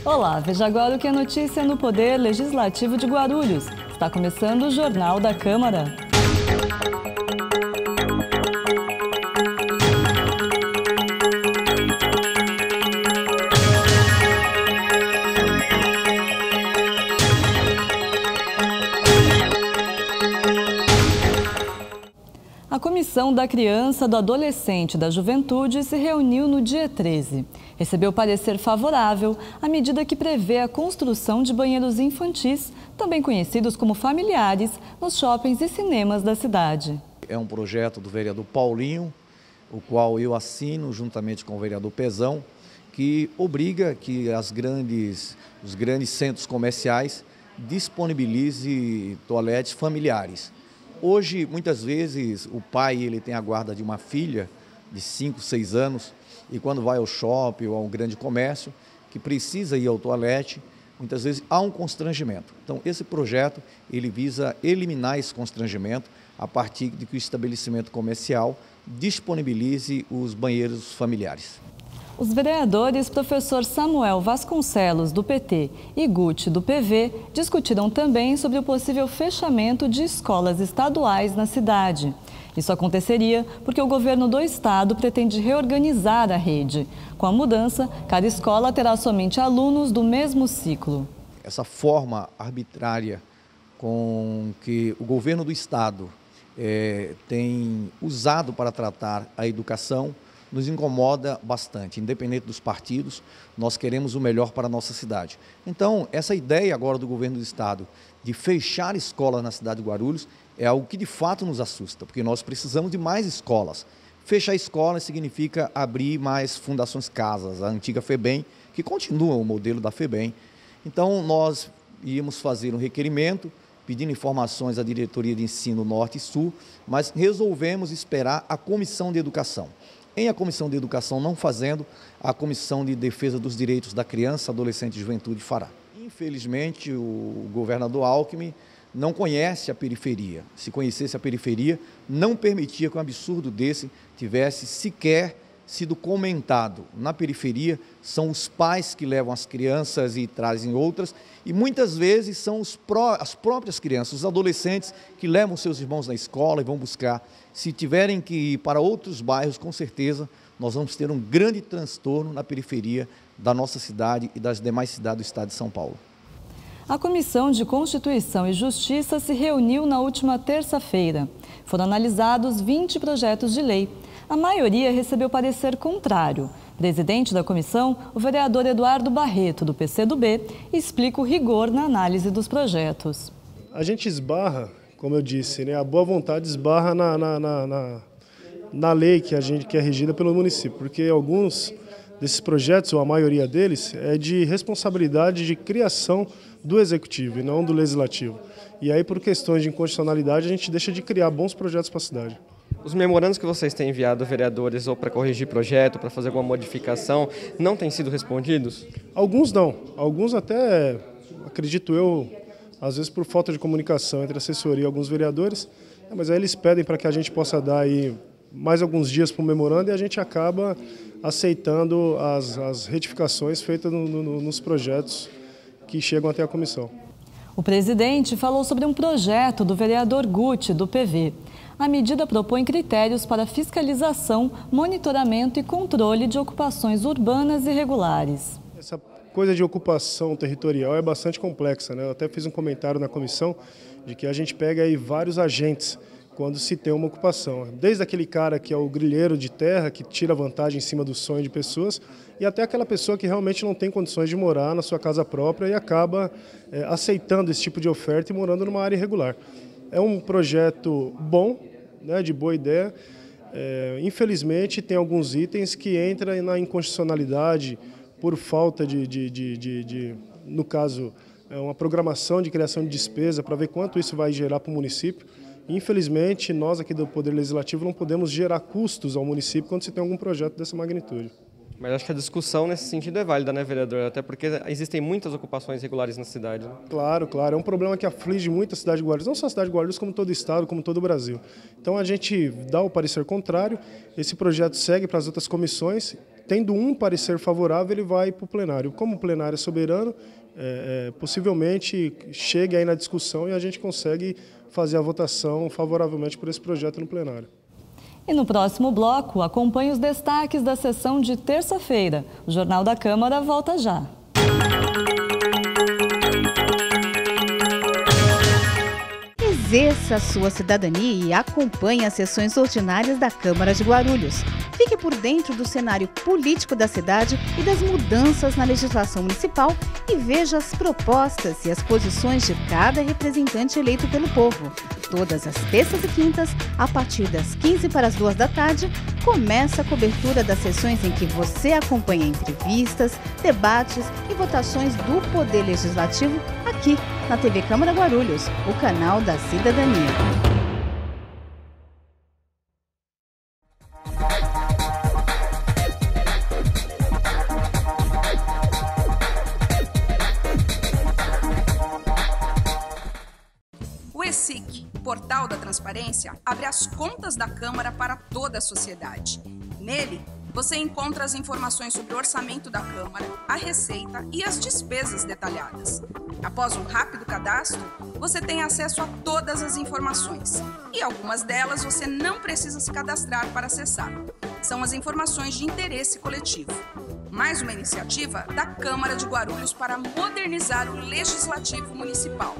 Olá, veja agora o que é notícia no Poder Legislativo de Guarulhos. Está começando o Jornal da Câmara. A Comissão da Criança, do Adolescente e da Juventude se reuniu no dia 13. Recebeu parecer favorável à medida que prevê a construção de banheiros infantis, também conhecidos como familiares, nos shoppings e cinemas da cidade. É um projeto do vereador Paulinho, o qual eu assino juntamente com o vereador Pezão, que obriga que os grandes centros comerciais disponibilizem toaletes familiares. Hoje, muitas vezes, o pai ele tem a guarda de uma filha de 5, 6 anos e quando vai ao shopping ou a um grande comércio, que precisa ir ao toalete, muitas vezes há um constrangimento. Então, esse projeto ele visa eliminar esse constrangimento a partir de que o estabelecimento comercial disponibilize os banheiros familiares. Os vereadores professor Samuel Vasconcelos, do PT, e Guti, do PV, discutiram também sobre o possível fechamento de escolas estaduais na cidade. Isso aconteceria porque o governo do estado pretende reorganizar a rede. Com a mudança, cada escola terá somente alunos do mesmo ciclo. Essa forma arbitrária com que o governo do estado tem usado para tratar a educação nos incomoda bastante. Independente dos partidos, nós queremos o melhor para a nossa cidade. Então, essa ideia agora do governo do estado de fechar escolas na cidade de Guarulhos é algo que de fato nos assusta, porque nós precisamos de mais escolas. Fechar escolas significa abrir mais fundações casas, a antiga FEBEM, que continua o modelo da FEBEM. Então, nós íamos fazer um requerimento, pedindo informações à Diretoria de Ensino Norte e Sul, mas resolvemos esperar a Comissão de Educação. Em a Comissão de Educação não fazendo, a Comissão de Defesa dos Direitos da Criança, Adolescente e Juventude fará. Infelizmente, o governador Alckmin não conhece a periferia. Se conhecesse a periferia, não permitia que um absurdo desse tivesse sequer sido comentado. Na periferia, são os pais que levam as crianças e trazem outras, e muitas vezes são as próprias crianças, os adolescentes que levam seus irmãos na escola e vão buscar. Se tiverem que ir para outros bairros, com certeza, nós vamos ter um grande transtorno na periferia da nossa cidade e das demais cidades do estado de São Paulo. A Comissão de Constituição e Justiça se reuniu na última terça-feira. Foram analisados 20 projetos de lei. A maioria recebeu parecer contrário. Presidente da comissão, o vereador Eduardo Barreto, do PCdoB, explica o rigor na análise dos projetos. A gente esbarra, como eu disse, né, a boa vontade esbarra na lei que é regida pelo município, porque alguns desses projetos, ou a maioria deles, é de responsabilidade de criação do Executivo e não do Legislativo. E aí, por questões de inconstitucionalidade, a gente deixa de criar bons projetos para a cidade. Os memorandos que vocês têm enviado, vereadores, ou para corrigir projeto, para fazer alguma modificação, não têm sido respondidos? Alguns não. Alguns até, acredito eu, às vezes por falta de comunicação entre a assessoria e alguns vereadores, mas aí eles pedem para que a gente possa dar aí mais alguns dias para o memorando e a gente acaba aceitando as retificações feitas nos projetos que chegam até a comissão. O presidente falou sobre um projeto do vereador Guti, do PV. A medida propõe critérios para fiscalização, monitoramento e controle de ocupações urbanas irregulares. Essa coisa de ocupação territorial é bastante complexa, né? Eu até fiz um comentário na comissão de que a gente pega aí vários agentes quando se tem uma ocupação. Desde aquele cara que é o grileiro de terra, que tira vantagem em cima do sonho de pessoas, e até aquela pessoa que realmente não tem condições de morar na sua casa própria e acaba aceitando esse tipo de oferta e morando numa área irregular. É um projeto bom, né, de boa ideia. Infelizmente, tem alguns itens que entram na inconstitucionalidade por falta no caso, uma programação de criação de despesa para ver quanto isso vai gerar para o município. Infelizmente, nós aqui do Poder Legislativo não podemos gerar custos ao município quando se tem algum projeto dessa magnitude. Mas acho que a discussão nesse sentido é válida, né, vereador? Até porque existem muitas ocupações irregulares na cidade. Né? Claro, claro. É um problema que aflige muito a cidade de Guarulhos, não só a cidade de Guarulhos, como todo o estado, como todo o Brasil. Então a gente dá o parecer contrário, esse projeto segue para as outras comissões, tendo um parecer favorável, ele vai para o plenário. Como o plenário é soberano, possivelmente chegue aí na discussão e a gente consegue fazer a votação favoravelmente por esse projeto no plenário. E no próximo bloco, acompanhe os destaques da sessão de terça-feira. O Jornal da Câmara volta já. Exerça a sua cidadania e acompanhe as sessões ordinárias da Câmara de Guarulhos. Fique por dentro do cenário político da cidade e das mudanças na legislação municipal e veja as propostas e as posições de cada representante eleito pelo povo. Todas as terças e quintas, a partir das 15 para as 2 da tarde, começa a cobertura das sessões em que você acompanha entrevistas, debates e votações do Poder Legislativo aqui na TV Câmara Guarulhos, o canal da cidadania. O ESIC, Portal da Transparência, abre as contas da Câmara para toda a sociedade. Nele, você encontra as informações sobre o orçamento da Câmara, a receita e as despesas detalhadas. Após um rápido cadastro, você tem acesso a todas as informações. E algumas delas você não precisa se cadastrar para acessar. São as informações de interesse coletivo. Mais uma iniciativa da Câmara de Guarulhos para modernizar o Legislativo Municipal.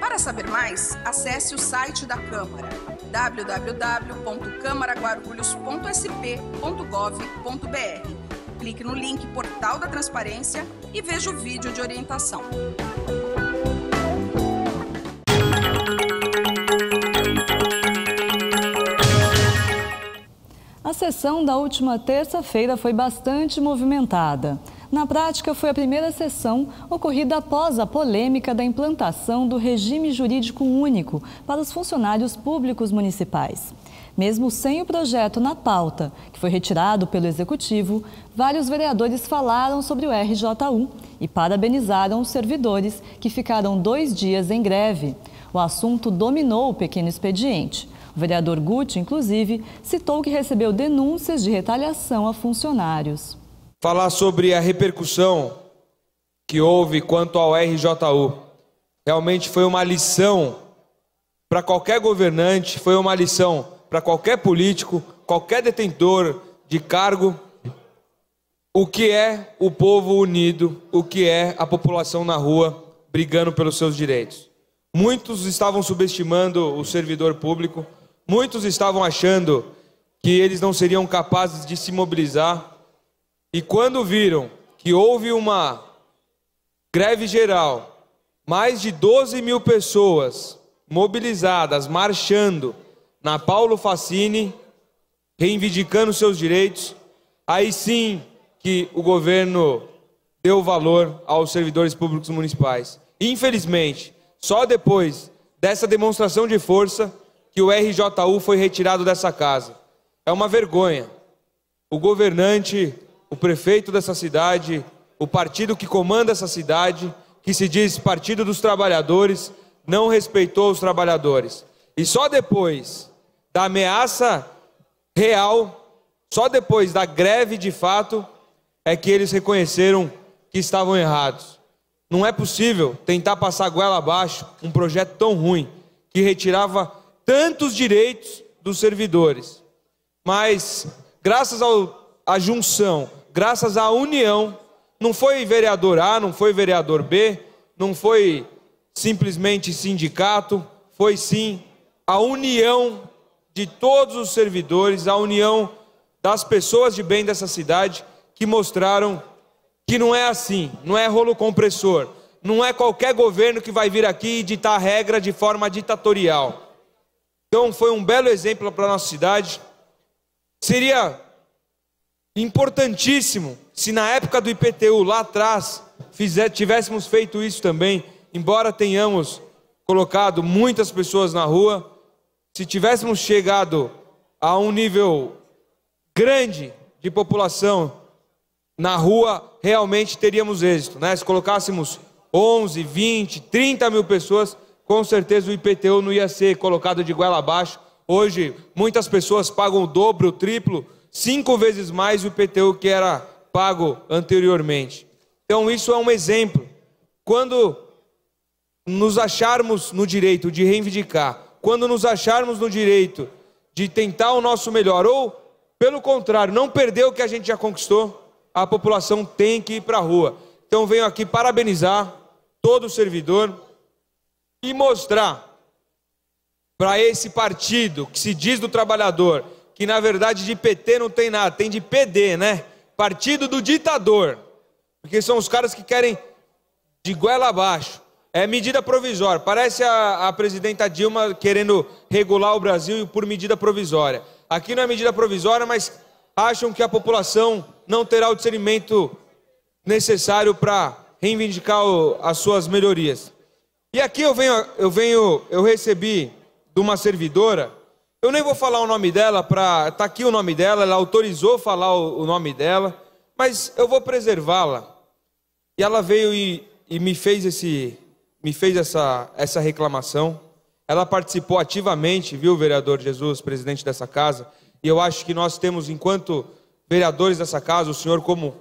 Para saber mais, acesse o site da Câmara, www.câmaraguarulhos.sp.gov.br. Clique no link Portal da Transparência e veja o vídeo de orientação. A sessão da última terça-feira foi bastante movimentada. Na prática, foi a primeira sessão ocorrida após a polêmica da implantação do regime jurídico único para os funcionários públicos municipais. Mesmo sem o projeto na pauta, que foi retirado pelo Executivo, vários vereadores falaram sobre o RJU e parabenizaram os servidores que ficaram 2 dias em greve. O assunto dominou o pequeno expediente. O vereador Guti, inclusive, citou que recebeu denúncias de retaliação a funcionários. Falar sobre a repercussão que houve quanto ao RJU. Realmente foi uma lição para qualquer governante, foi uma lição para qualquer político, qualquer detentor de cargo, o que é o povo unido, o que é a população na rua brigando pelos seus direitos. Muitos estavam subestimando o servidor público, muitos estavam achando que eles não seriam capazes de se mobilizar. E quando viram que houve uma greve geral, mais de 12 mil pessoas mobilizadas, marchando na Paulo Facini, reivindicando seus direitos, aí sim que o governo deu valor aos servidores públicos municipais. Infelizmente, só depois dessa demonstração de força que o RJU foi retirado dessa casa. É uma vergonha. O governante, o prefeito dessa cidade, o partido que comanda essa cidade, que se diz Partido dos Trabalhadores, não respeitou os trabalhadores. E só depois da ameaça real, só depois da greve de fato, é que eles reconheceram que estavam errados. Não é possível tentar passar a goela abaixo um projeto tão ruim, que retirava tantos direitos dos servidores. Mas, graças à junção, graças à união, não foi vereador A, não foi vereador B, não foi simplesmente sindicato, foi sim a união de todos os servidores, a união das pessoas de bem dessa cidade, que mostraram que não é assim, não é rolo compressor, não é qualquer governo que vai vir aqui e ditar a regra de forma ditatorial. Então foi um belo exemplo para a nossa cidade. Seria importantíssimo se na época do IPTU, lá atrás, tivéssemos feito isso também, embora tenhamos colocado muitas pessoas na rua, se tivéssemos chegado a um nível grande de população na rua realmente teríamos êxito, né? Se colocássemos 11, 20, 30 mil pessoas, com certeza o IPTU não ia ser colocado de goela abaixo. Hoje, muitas pessoas pagam o dobro, o triplo, 5 vezes mais o IPTU que era pago anteriormente. Então, isso é um exemplo. Quando nos acharmos no direito de reivindicar, quando nos acharmos no direito de tentar o nosso melhor, ou, pelo contrário, não perder o que a gente já conquistou, a população tem que ir para a rua. Então, venho aqui parabenizar todo o servidor e mostrar para esse partido que se diz do trabalhador, que na verdade de PT não tem nada, tem de PD, né? Partido do ditador, porque são os caras que querem de goela abaixo. É medida provisória, parece a presidenta Dilma querendo regular o Brasil por medida provisória. Aqui não é medida provisória, mas acham que a população não terá o discernimento necessário para reivindicar as suas melhorias. E aqui eu recebi de uma servidora, eu nem vou falar o nome dela, tá aqui o nome dela, ela autorizou falar o nome dela, mas eu vou preservá-la. E ela veio e me fez essa reclamação. Ela participou ativamente, viu, vereador Jesus, presidente dessa casa, e eu acho que nós temos, enquanto vereadores dessa casa, o senhor como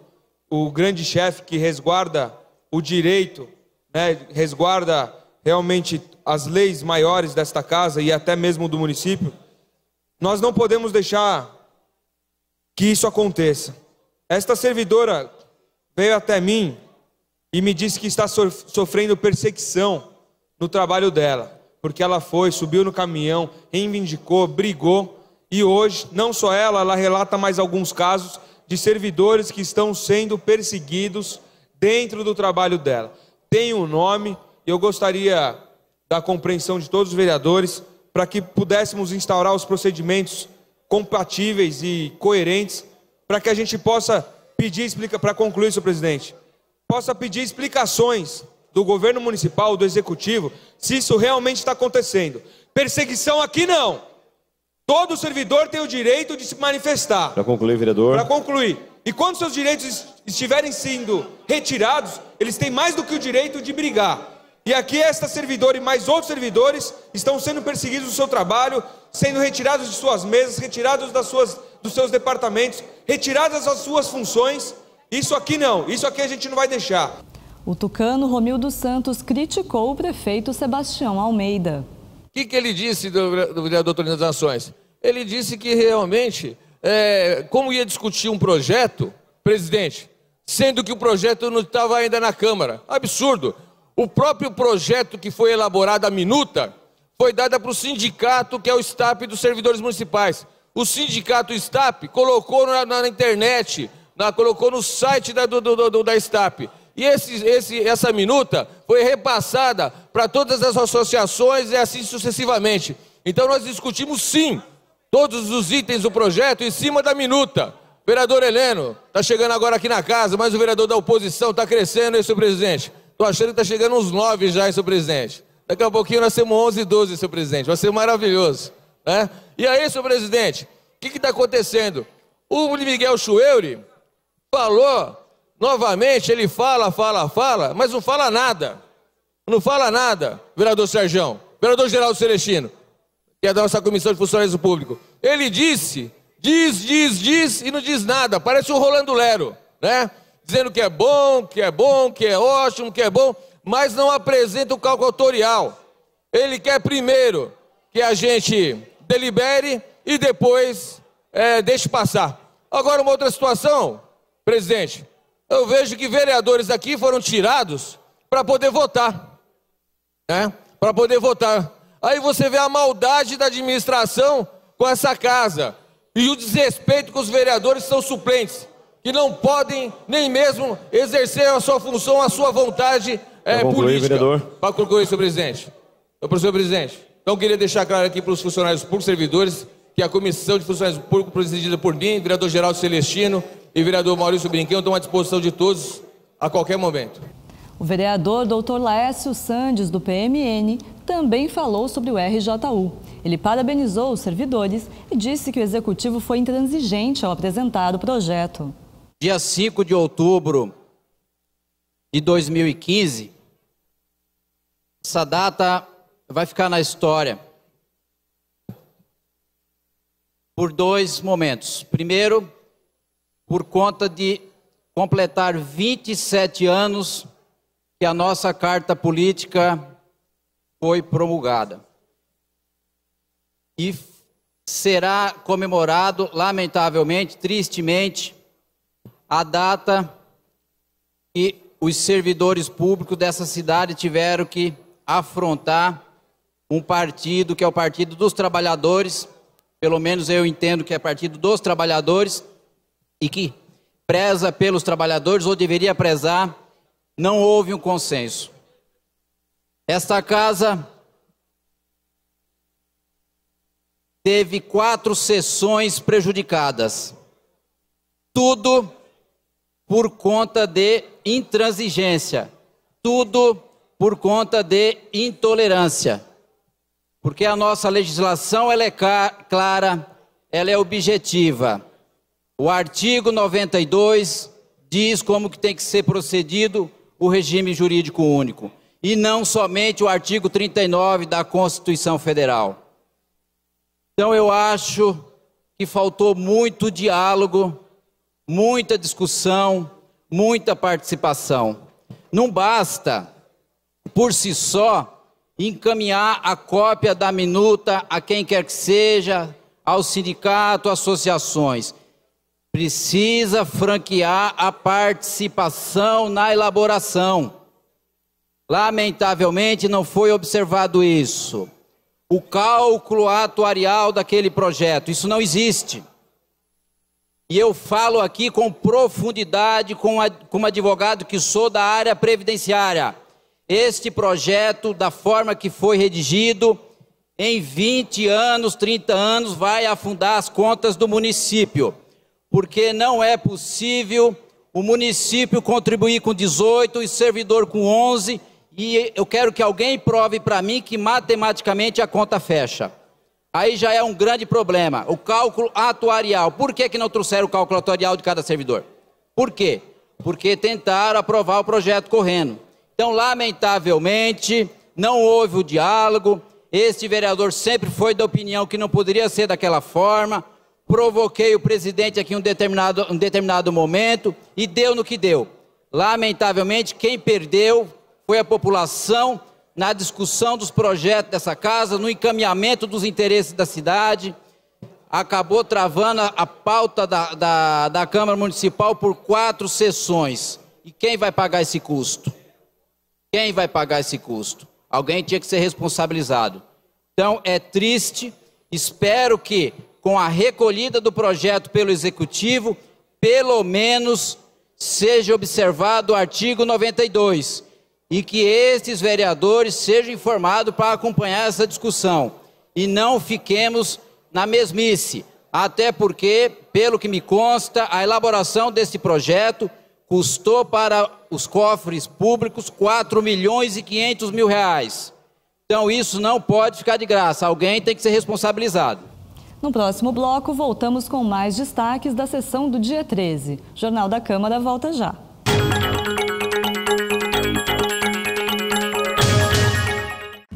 o grande chefe que resguarda o direito, né, resguarda realmente as leis maiores desta casa e até mesmo do município, nós não podemos deixar que isso aconteça. Esta servidora veio até mim e me disse que está sofrendo perseguição no trabalho dela, porque ela subiu no caminhão, reivindicou, brigou, e hoje, não só ela relata mais alguns casos de servidores que estão sendo perseguidos dentro do trabalho dela. Tem um nome, e eu gostaria da compreensão de todos os vereadores, para que pudéssemos instaurar os procedimentos compatíveis e coerentes, para que a gente possa pedir, para concluir, senhor presidente, possa pedir explicações do governo municipal, do executivo, se isso realmente está acontecendo. Perseguição aqui não. Todo servidor tem o direito de se manifestar. Para concluir, vereador. Para concluir. E quando seus direitos estiverem sendo retirados, eles têm mais do que o direito de brigar. E aqui esta servidora e mais outros servidores estão sendo perseguidos no seu trabalho, sendo retirados de suas mesas, retirados dos seus departamentos, retiradas as suas funções. Isso aqui não, isso aqui a gente não vai deixar. O tucano Romildo Santos criticou o prefeito Sebastião Almeida. O que ele disse do vereador Toninho das Nações? Ele disse que realmente, como ia discutir um projeto, presidente, sendo que o projeto não estava ainda na Câmara. Absurdo. O próprio projeto que foi elaborado à minuta foi dado para o sindicato, que é o STAP dos servidores municipais. O sindicato STAP colocou na internet, colocou no site da STAP. E essa minuta foi repassada para todas as associações e assim sucessivamente. Então nós discutimos sim todos os itens do projeto em cima da minuta. Vereador Heleno, está chegando agora aqui na casa, mas o vereador da oposição está crescendo, hein, senhor presidente? Estou achando que está chegando uns 9 já, hein, senhor presidente? Daqui a pouquinho nós temos 11 e 12, senhor presidente. Vai ser maravilhoso, né? E aí, senhor presidente, o que está acontecendo? O Miguel Schueuri falou... Novamente, ele fala, mas não fala nada. Não fala nada, vereador Serjão, vereador Geraldo Celestino, que é da nossa Comissão de Funcionalismo Público. Ele diz e não diz nada. Parece um Rolando Lero, né? Dizendo que é bom, que é ótimo, que é bom, mas não apresenta o cálculo autorial. Ele quer primeiro que a gente delibere e depois deixe passar. Agora, uma outra situação, presidente. Eu vejo que vereadores aqui foram tirados para poder votar, né? Para poder votar. Aí você vê a maldade da administração com essa casa e o desrespeito com os vereadores que são suplentes, que não podem nem mesmo exercer a sua função, a sua vontade política. Vereador. Para concluir, senhor presidente. Senhor presidente. Então, queria deixar claro aqui para os funcionários públicos servidores que a Comissão de Funcionários Públicos, presidida por mim, vereador Geraldo Celestino e vereador Maurício Brinquinho, estão à disposição de todos a qualquer momento. O vereador Dr. Laércio Sandes, do PMN, também falou sobre o RJU. Ele parabenizou os servidores e disse que o executivo foi intransigente ao apresentar o projeto. dia 5 de outubro de 2015, essa data vai ficar na história por dois momentos. Primeiro, por conta de completar 27 anos que a nossa Carta Política foi promulgada. E será comemorado, lamentavelmente, tristemente, a data que os servidores públicos dessa cidade tiveram que afrontar um partido que é o Partido dos Trabalhadores, pelo menos eu entendo que é Partido dos Trabalhadores, e que preza pelos trabalhadores, ou deveria prezar. Não houve um consenso. Esta casa teve 4 sessões prejudicadas. Tudo por conta de intransigência. Tudo por conta de intolerância. Porque a nossa legislação ela é clara, ela é objetiva. O artigo 92 diz como que tem que ser procedido o regime jurídico único. E não somente o artigo 39 da Constituição Federal. Então eu acho que faltou muito diálogo, muita discussão, muita participação. Não basta, por si só, encaminhar a cópia da minuta a quem quer que seja, ao sindicato, associações. Precisa franquear a participação na elaboração. Lamentavelmente não foi observado isso. O cálculo atuarial daquele projeto, isso não existe. E eu falo aqui com profundidade, como advogado que sou da área previdenciária. Este projeto, da forma que foi redigido, em 20 anos, 30 anos, vai afundar as contas do município. Porque não é possível o município contribuir com 18 e servidor com 11, e eu quero que alguém prove para mim que matematicamente a conta fecha. Aí já é um grande problema. O cálculo atuarial. Por que não trouxeram o cálculo atuarial de cada servidor? Por quê? Porque tentaram aprovar o projeto correndo. Então, lamentavelmente, não houve o diálogo. Este vereador sempre foi da opinião que não poderia ser daquela forma. Provoquei o presidente aqui em um determinado momento e deu no que deu. Lamentavelmente, quem perdeu foi a população na discussão dos projetos dessa casa, no encaminhamento dos interesses da cidade. Acabou travando a pauta da Câmara Municipal por 4 sessões. E quem vai pagar esse custo? Quem vai pagar esse custo? Alguém tinha que ser responsabilizado. Então, é triste. Espero que, com a recolhida do projeto pelo Executivo, pelo menos seja observado o artigo 92 e que estes vereadores sejam informados para acompanhar essa discussão e não fiquemos na mesmice, até porque, pelo que me consta, a elaboração desse projeto custou para os cofres públicos 4.500.000 reais. Então isso não pode ficar de graça, alguém tem que ser responsabilizado. No próximo bloco, voltamos com mais destaques da sessão do dia 13. O Jornal da Câmara volta já.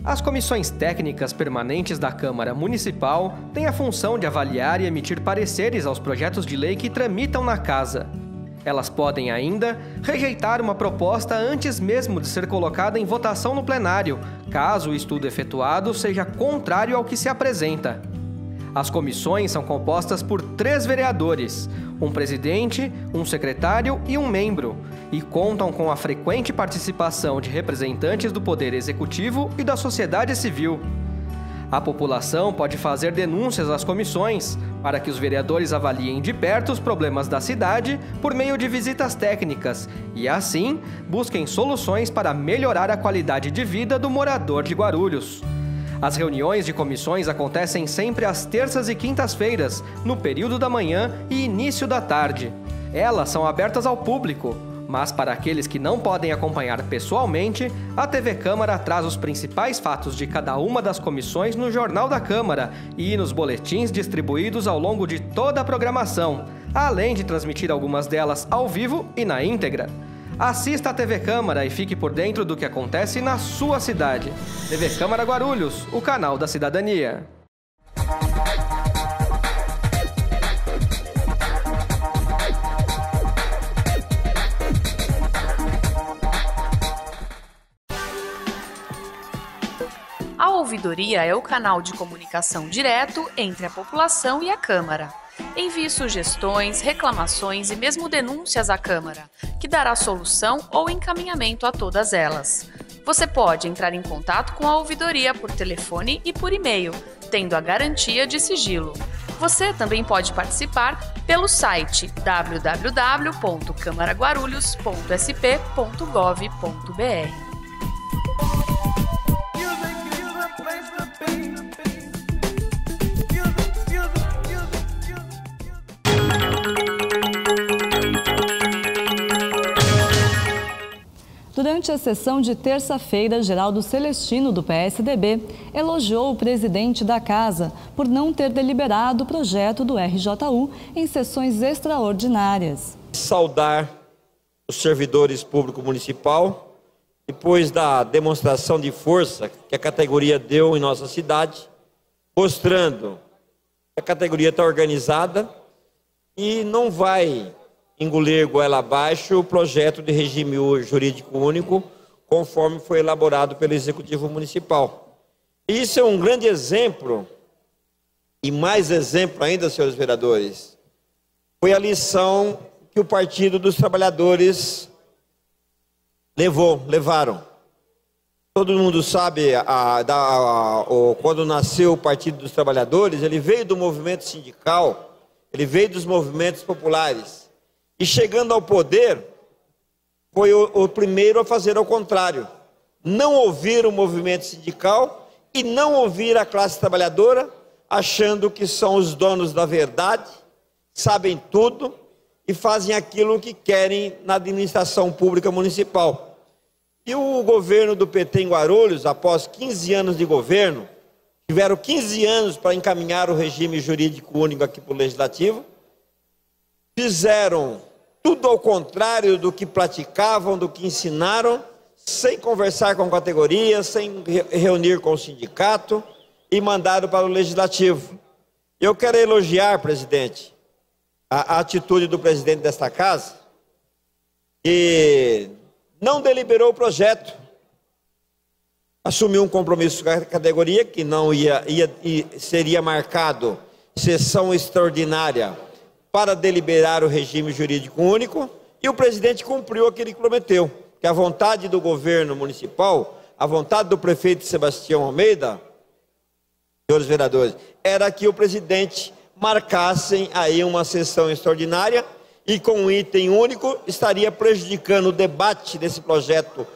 As comissões técnicas permanentes da Câmara Municipal têm a função de avaliar e emitir pareceres aos projetos de lei que tramitam na Casa. Elas podem ainda rejeitar uma proposta antes mesmo de ser colocada em votação no plenário, caso o estudo efetuado seja contrário ao que se apresenta. As comissões são compostas por 3 vereadores, um presidente, um secretário e um membro, e contam com a frequente participação de representantes do Poder Executivo e da sociedade civil. A população pode fazer denúncias às comissões, para que os vereadores avaliem de perto os problemas da cidade por meio de visitas técnicas e, assim, busquem soluções para melhorar a qualidade de vida do morador de Guarulhos. As reuniões de comissões acontecem sempre às terças e quintas-feiras, no período da manhã e início da tarde. Elas são abertas ao público, mas para aqueles que não podem acompanhar pessoalmente, a TV Câmara traz os principais fatos de cada uma das comissões no Jornal da Câmara e nos boletins distribuídos ao longo de toda a programação, além de transmitir algumas delas ao vivo e na íntegra. Assista a TV Câmara e fique por dentro do que acontece na sua cidade. TV Câmara Guarulhos, o canal da cidadania. A ouvidoria é o canal de comunicação direto entre a população e a Câmara. Envie sugestões, reclamações e mesmo denúncias à Câmara, que dará solução ou encaminhamento a todas elas. Você pode entrar em contato com a ouvidoria por telefone e por e-mail, tendo a garantia de sigilo. Você também pode participar pelo site www.camaraguarulhos.sp.gov.br. Durante a sessão de terça-feira, Geraldo Celestino, do PSDB, elogiou o presidente da Casa por não ter deliberado o projeto do RJU em sessões extraordinárias. Saudar os servidores públicos municipal, depois da demonstração de força que a categoria deu em nossa cidade, mostrando que a categoria está organizada e não vai engolir goela abaixo o projeto de regime jurídico único, conforme foi elaborado pelo Executivo Municipal. Isso é um grande exemplo, e mais exemplo ainda, senhores vereadores, foi a lição que o Partido dos Trabalhadores levaram. Todo mundo sabe, quando nasceu o Partido dos Trabalhadores, ele veio do movimento sindical, ele veio dos movimentos populares. E chegando ao poder, foi o primeiro a fazer ao contrário. Não ouvir o movimento sindical e não ouvir a classe trabalhadora, achando que são os donos da verdade, sabem tudo e fazem aquilo que querem na administração pública municipal. E o governo do PT em Guarulhos, após 15 anos de governo, tiveram 15 anos para encaminhar o regime jurídico único aqui para o Legislativo, fizeram tudo ao contrário do que praticavam, do que ensinaram, sem conversar com a categoria, sem reunir com o sindicato e mandaram para o Legislativo. Eu quero elogiar, presidente, a atitude do presidente desta casa, que não deliberou o projeto, assumiu um compromisso com a categoria que não seria marcado sessão extraordinária para deliberar o regime jurídico único, e o presidente cumpriu aquilo que prometeu, que a vontade do governo municipal, a vontade do prefeito Sebastião Almeida, senhores vereadores, era que o presidente marcassem aí uma sessão extraordinária e com um item único estaria prejudicando o debate desse projeto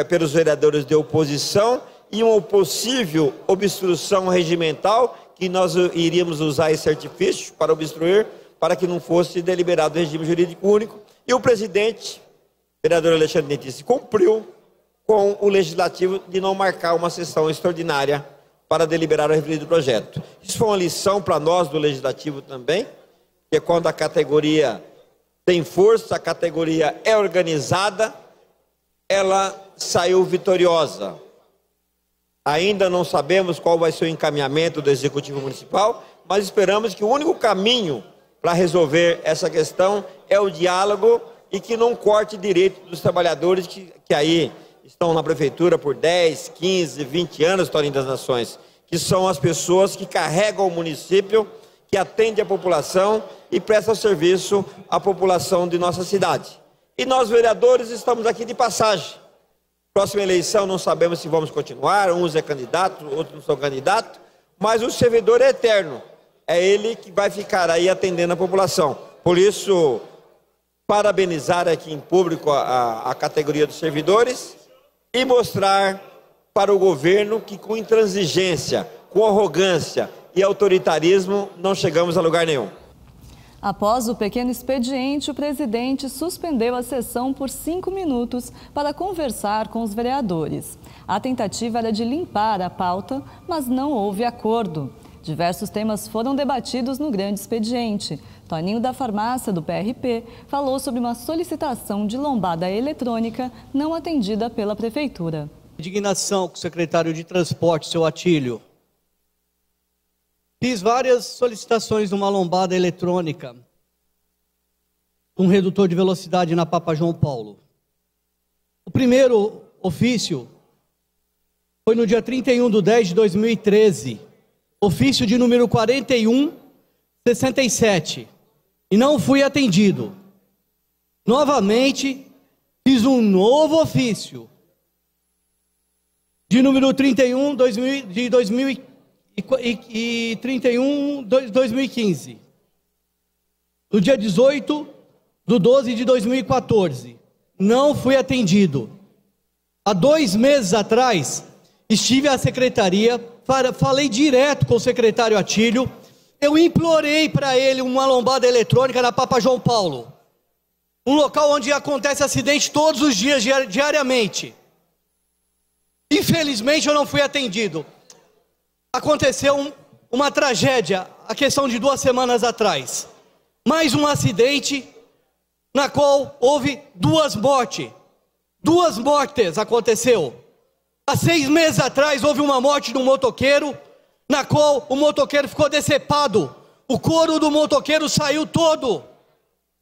pelos vereadores de oposição e uma possível obstrução regimental, que nós iríamos usar esse artifício para obstruir, para que não fosse deliberado o regime jurídico único. E o presidente, vereador Alexandre Dentice, cumpriu com o Legislativo de não marcar uma sessão extraordinária para deliberar o referido projeto. Isso foi uma lição para nós do Legislativo também, que é quando a categoria tem força, a categoria é organizada, ela saiu vitoriosa. Ainda não sabemos qual vai ser o encaminhamento do Executivo Municipal, mas esperamos que o único caminho para resolver essa questão é o diálogo e que não corte direito dos trabalhadores que aí estão na prefeitura por 10, 15, 20 anos, História das Nações, que são as pessoas que carregam o município, que atendem a população e prestam serviço à população de nossa cidade. E nós, vereadores, estamos aqui de passagem. Próxima eleição não sabemos se vamos continuar, uns é candidato, outros não são candidatos, mas o servidor é eterno. É ele que vai ficar aí atendendo a população. Por isso, parabenizar aqui em público a categoria dos servidores e mostrar para o governo que com intransigência, com arrogância e autoritarismo não chegamos a lugar nenhum. Após o pequeno expediente, o presidente suspendeu a sessão por 5 minutos para conversar com os vereadores. A tentativa era de limpar a pauta, mas não houve acordo. Diversos temas foram debatidos no grande expediente, Toninho da Farmácia, do PRP, falou sobre uma solicitação de lombada eletrônica não atendida pela Prefeitura. Indignação com o secretário de Transporte, seu Atílio. Fiz várias solicitações de uma lombada eletrônica, um redutor de velocidade na Papa João Paulo. O primeiro ofício foi no dia 31/10/2013, ofício de número 4167, e não fui atendido. Novamente, fiz um novo ofício, de número 31/2015, no dia 18/12/2014, não fui atendido. Há 2 meses atrás, estive à secretaria, falei direto com o secretário Atílio, eu implorei para ele uma lombada eletrônica na Papa João Paulo, um local onde acontece acidente todos os dias, diariamente. Infelizmente eu não fui atendido. Aconteceu uma tragédia, a questão de 2 semanas atrás. Mais um acidente, na qual houve 2 mortes. 2 mortes aconteceu. Há 6 meses atrás houve uma morte de um motoqueiro, na qual o motoqueiro ficou decepado. O couro do motoqueiro saiu todo.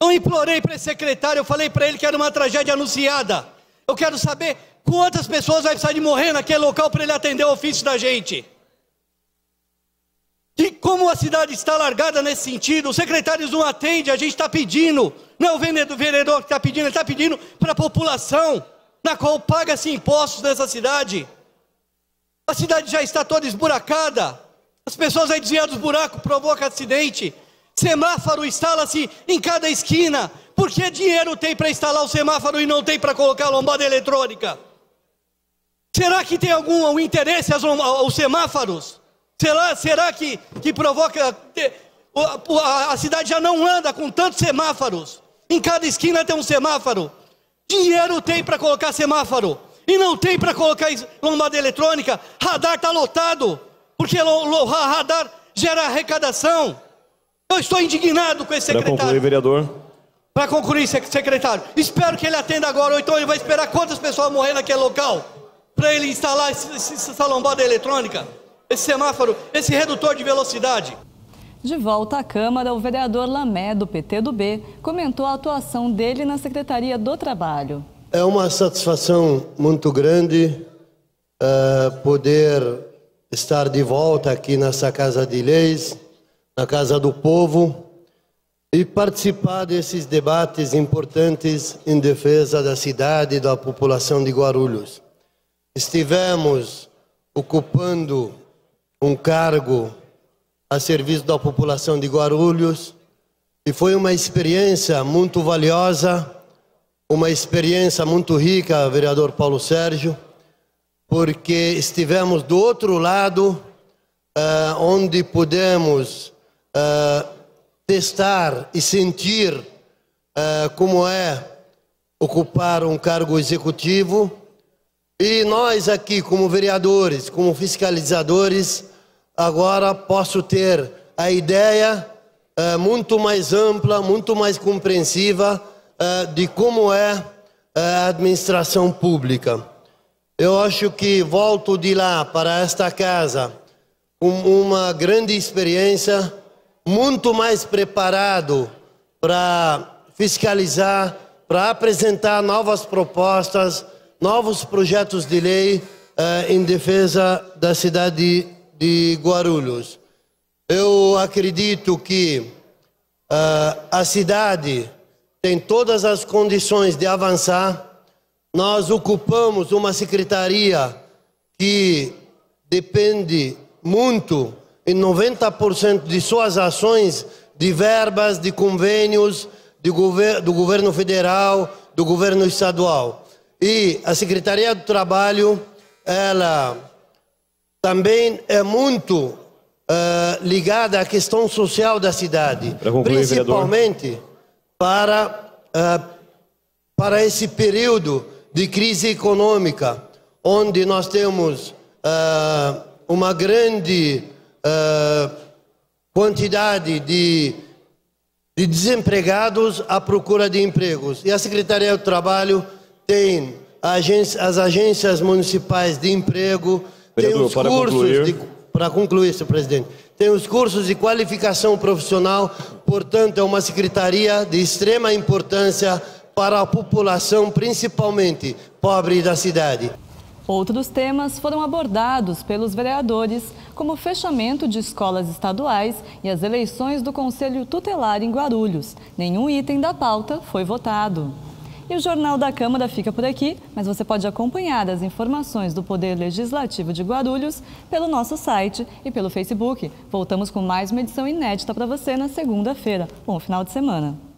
Eu implorei para esse secretário, eu falei para ele que era uma tragédia anunciada. Eu quero saber quantas pessoas vai precisar de morrer naquele local para ele atender o ofício da gente. E como a cidade está largada nesse sentido, os secretários não atendem, a gente está pedindo, não é o vereador que está pedindo, ele está pedindo para a população, na qual paga-se impostos nessa cidade. A cidade já está toda esburacada, as pessoas aí desviando dos buracos provocam acidente, semáforo instala-se em cada esquina. Por que dinheiro tem para instalar o semáforo e não tem para colocar a lombada eletrônica? Será que tem algum interesse os semáforos? Será que provoca... A cidade já não anda com tantos semáforos. Em cada esquina tem um semáforo. Dinheiro tem para colocar semáforo e não tem para colocar lombada eletrônica. Radar está lotado, porque radar gera arrecadação. Eu estou indignado com esse secretário. Para concluir, vereador. Para concluir, secretário, espero que ele atenda agora, ou então ele vai esperar quantas pessoas morrer naquele local, para ele instalar essa lombada eletrônica, esse semáforo, esse redutor de velocidade. De volta à Câmara, o vereador Lamé, do PT do B, comentou a atuação dele na Secretaria do Trabalho. É uma satisfação muito grande poder estar de volta aqui nessa Casa de Leis, na Casa do Povo, e participar desses debates importantes em defesa da cidade e da população de Guarulhos. Estivemos ocupando um cargo a serviço da população de Guarulhos e foi uma experiência muito valiosa, uma experiência muito rica, vereador Paulo Sérgio, porque estivemos do outro lado, onde pudemos testar e sentir como é ocupar um cargo executivo. E nós aqui, como vereadores, como fiscalizadores, agora posso ter a ideia muito mais ampla, muito mais compreensiva de como é a administração pública. Eu acho que volto de lá para esta casa com uma grande experiência, muito mais preparado para fiscalizar, para apresentar novas propostas, novos projetos de lei em defesa da cidade de Guarulhos. Eu acredito que a cidade tem todas as condições de avançar. Nós ocupamos uma secretaria que depende muito, em 90% de suas ações, de verbas, de convênios do governo federal, do governo estadual. E a Secretaria do Trabalho, ela também é muito ligada à questão social da cidade, principalmente para esse período de crise econômica, onde nós temos uma grande quantidade de de desempregados à procura de empregos. E a Secretaria do Trabalho tem as agências municipais de emprego, tem os cursos para concluir, senhor presidente, tem os cursos de qualificação profissional, portanto é uma secretaria de extrema importância para a população, principalmente pobre da cidade. Outros temas foram abordados pelos vereadores, como o fechamento de escolas estaduais e as eleições do Conselho Tutelar em Guarulhos. Nenhum item da pauta foi votado. E o Jornal da Câmara fica por aqui, mas você pode acompanhar as informações do Poder Legislativo de Guarulhos pelo nosso site e pelo Facebook. Voltamos com mais uma edição inédita para você na segunda-feira. Bom final de semana.